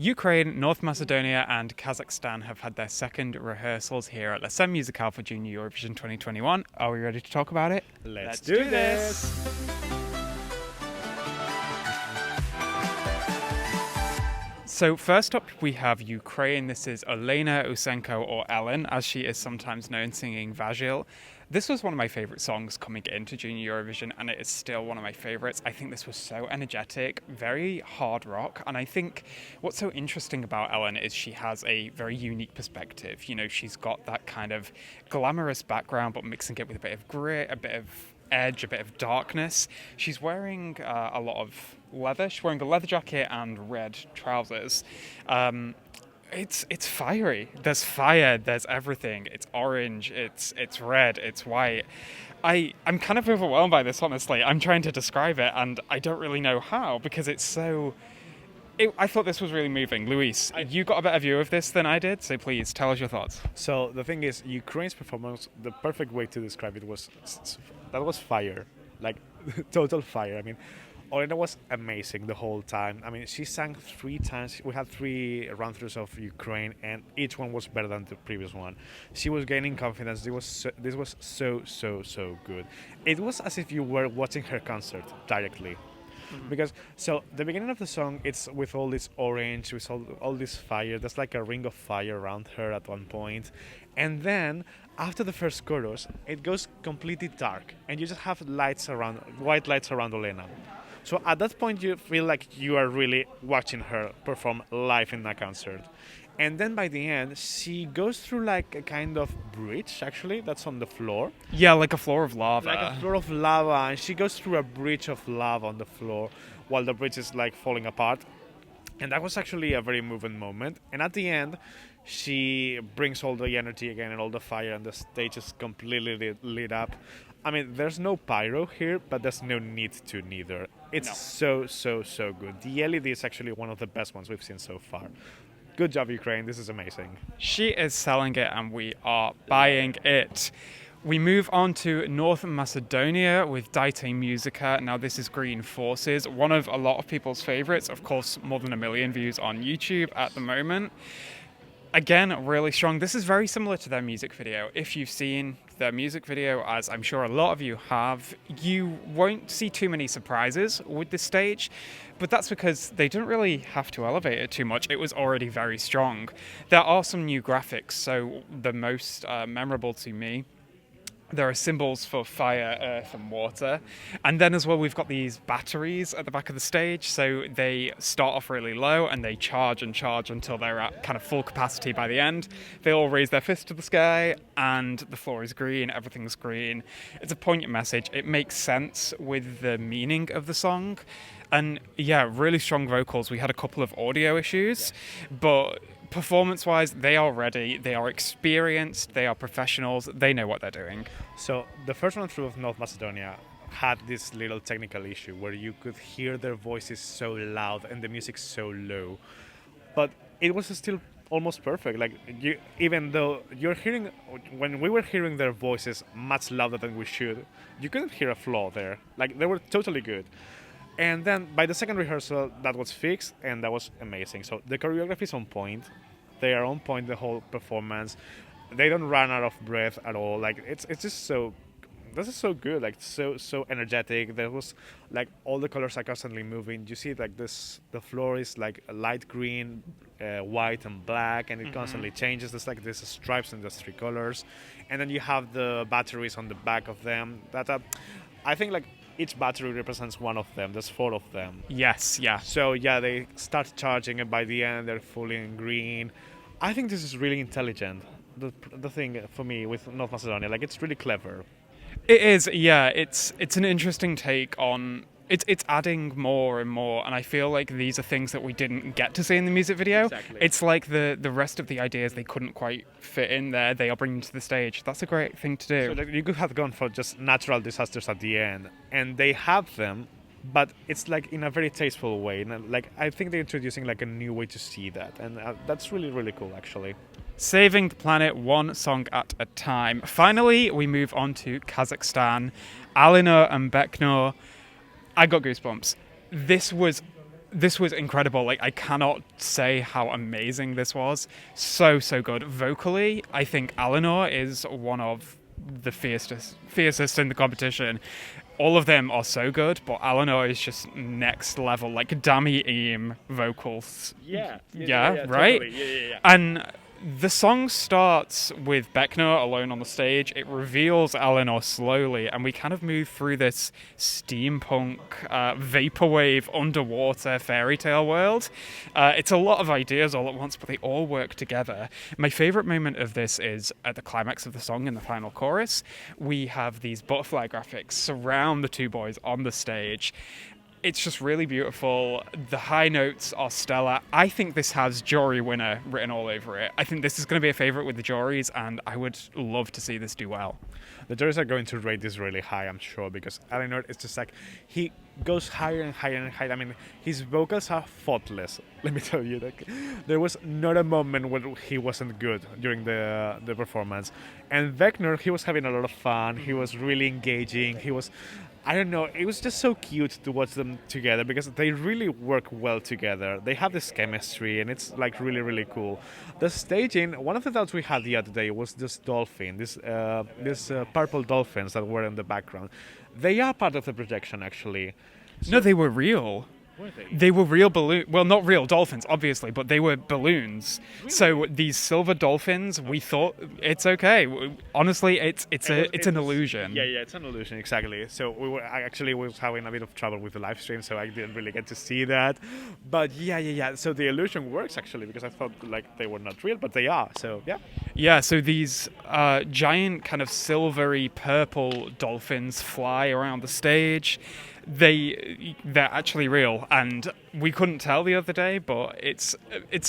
Ukraine, North Macedonia and Kazakhstan have had their second rehearsals here at l'Assem Musicale for Junior Eurovision 2021. Are we ready to talk about it? Let's do this! So first up we have Ukraine. This is Olena, Usenko or Ellen, as she is sometimes known, singing Vazhil. This was one of my favourite songs coming into Junior Eurovision, and it is still one of my favourites. I think this was so energetic, very hard rock, and I think what's so interesting about Ellen is she has a very unique perspective. You know, she's got that kind of glamorous background, but mixing it with a bit of grit, a bit of edge, a bit of darkness. She's wearing a lot of leather. She's wearing a leather jacket and red trousers. It's fiery. There's fire. There's everything. It's orange. It's red. It's white. I'm kind of overwhelmed by this, honestly. I'm trying to describe it, and I don't really know how because it's so. I thought this was really moving. Luis, you got a better view of this than I did, so please tell us your thoughts. So the thing is, Ukraine's performance, the perfect way to describe it was fire, like total fire. I mean, Olena was amazing the whole time. I mean, she sang 3 times. We had 3 run-throughs of Ukraine, and each one was better than the previous one. She was gaining confidence. This was so good. It was as if you were watching her concert directly. Mm-hmm. Because, so, the beginning of the song, it's with all this orange, with all this fire. There's like a ring of fire around her at one point. And then, after the first chorus, it goes completely dark. And you just have white lights around Olena. So at that point, you feel like you are really watching her perform live in a concert. And then by the end, she goes through like a kind of bridge, actually, that's on the floor. Yeah, like a floor of lava. Like a floor of lava, and she goes through a bridge of lava on the floor while the bridge is like falling apart. And that was actually a very moving moment. And at the end, she brings all the energy again and all the fire, and the stage is completely lit up. I mean, there's no pyro here, but there's no need to neither. It's so good. The LED is actually one of the best ones we've seen so far. Good job, Ukraine. This is amazing. She is selling it, and we are buying it. We move on to North Macedonia with Dajte Muzika. Now, this is Green Forces, one of a lot of people's favorites. Of course, more than 1 million views on YouTube at the moment. Again, really strong. This is very similar to their music video. If you've seen their music video, as I'm sure a lot of you have, you won't see too many surprises with this stage, but that's because they didn't really have to elevate it too much. It was already very strong. There are some new graphics, so the most memorable to me, there are symbols for fire, earth and water. And then as well, we've got these batteries at the back of the stage. So they start off really low and they charge and charge until they're at kind of full capacity by the end. They all raise their fist to the sky and the floor is green, everything's green. It's a poignant message. It makes sense with the meaning of the song. And yeah, really strong vocals. We had a couple of audio issues, but performance-wise, they are ready, they are experienced, they are professionals, they know what they're doing. So the first run through of North Macedonia had this little technical issue where you could hear their voices so loud and the music so low. But it was still almost perfect. Like, even though when we were hearing their voices much louder than we should, you couldn't hear a flaw there. Like, they were totally good. And then by the second rehearsal, that was fixed, and that was amazing. So the choreography is on point. They are on point the whole performance. They don't run out of breath at all. Like, it's just so. This is so good. Like, so energetic. There was like all the colors are constantly moving. You see, like this, the floor is like light green, white, and black, and it constantly changes. There's like these stripes in the 3 colors, and then you have the batteries on the back of them. I think like. Each battery represents one of them. There's 4 of them. Yes, yeah. So yeah, they start charging, and by the end, they're fully in green. I think this is really intelligent. The thing for me with North Macedonia, like, it's really clever. It is, yeah. It's an interesting take on. It's adding more and more, and I feel like these are things that we didn't get to see in the music video. Exactly. It's like the rest of the ideas they couldn't quite fit in there. They are bringing to the stage. That's a great thing to do. So like, you could have gone for just natural disasters at the end, and they have them, but it's like in a very tasteful way. And like, I think they're introducing like a new way to see that, and that's really cool, actually. Saving the planet one song at a time. Finally, we move on to Kazakhstan. Alinur and Beknur. I got goosebumps. This was this was incredible. Like, I cannot say how amazing this was. So good. Vocally, I think Alinur is one of the fiercest in the competition. All of them are so good, but Alinur is just next level, like Dami Eam vocals. Yeah, right? Totally. Yeah. And the song starts with Beknur alone on the stage. It reveals Alinur slowly, and we kind of move through this steampunk, vaporwave, underwater fairy tale world. It's a lot of ideas all at once, but they all work together. My favorite moment of this is at the climax of the song in the final chorus. We have these butterfly graphics surround the two boys on the stage. It's just really beautiful. The high notes are stellar. I think this has jury winner written all over it. I think this is going to be a favourite with the juries, and I would love to see this do well. The juries are going to rate this really high, I'm sure, because Alinur is just like, he goes higher and higher and higher. I mean, his vocals are faultless. Let me tell you, like, there was not a moment where he wasn't good during the performance. And Beknur, he was having a lot of fun. He was really engaging. He was, I don't know, it was just so cute to watch them together because they really work well together. They have this chemistry, and it's like really cool. The staging, one of the doubts we had the other day was this dolphin, this purple dolphins that were in the background. They are part of the projection, actually. No, they were real. Were they? They were real balloons. Well, not real dolphins, obviously, but they were balloons. Really? So these silver dolphins, we thought it's okay. Honestly, it's an illusion. Yeah, it's an illusion, exactly. So I actually was having a bit of trouble with the live stream, so I didn't really get to see that. But yeah. So the illusion works actually, because I thought like they were not real, but they are. So yeah. Yeah, so these giant kind of silvery purple dolphins fly around the stage. They're actually real, and we couldn't tell the other day, but it's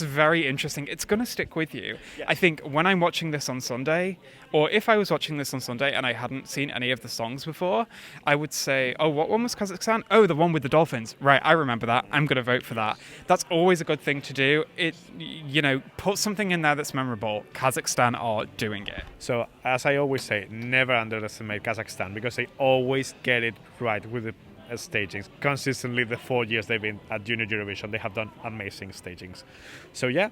very interesting. It's going to stick with you. Yeah. I think when I'm watching this on Sunday, or if I was watching this on Sunday and I hadn't seen any of the songs before, I would say, oh, what one was Kazakhstan? Oh, the one with the dolphins. Right, I remember that. I'm going to vote for that. That's always a good thing to do. Put something in there that's memorable. Kazakhstan are doing it. So as I always say, never underestimate Kazakhstan, because they always get it right with the stagings. Consistently, the 4 years they've been at Junior Eurovision, they have done amazing stagings. So yeah,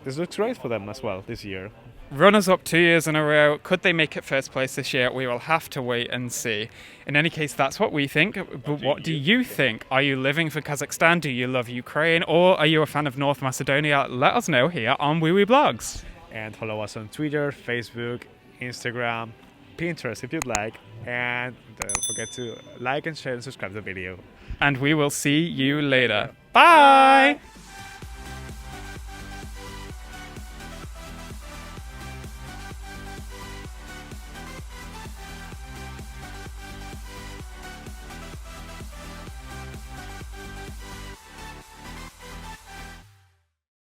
this looks great for them as well this year. Runners-up 2 years in a row. Could they make it first place this year? We will have to wait and see. In any case, that's what we think. But what do you think? Are you living for Kazakhstan? Do you love Ukraine? Or are you a fan of North Macedonia? Let us know here on Wiwibloggs. And follow us on Twitter, Facebook, Instagram, Pinterest if you'd like. And don't forget to like and share and subscribe to the video. And we will see you later. Bye!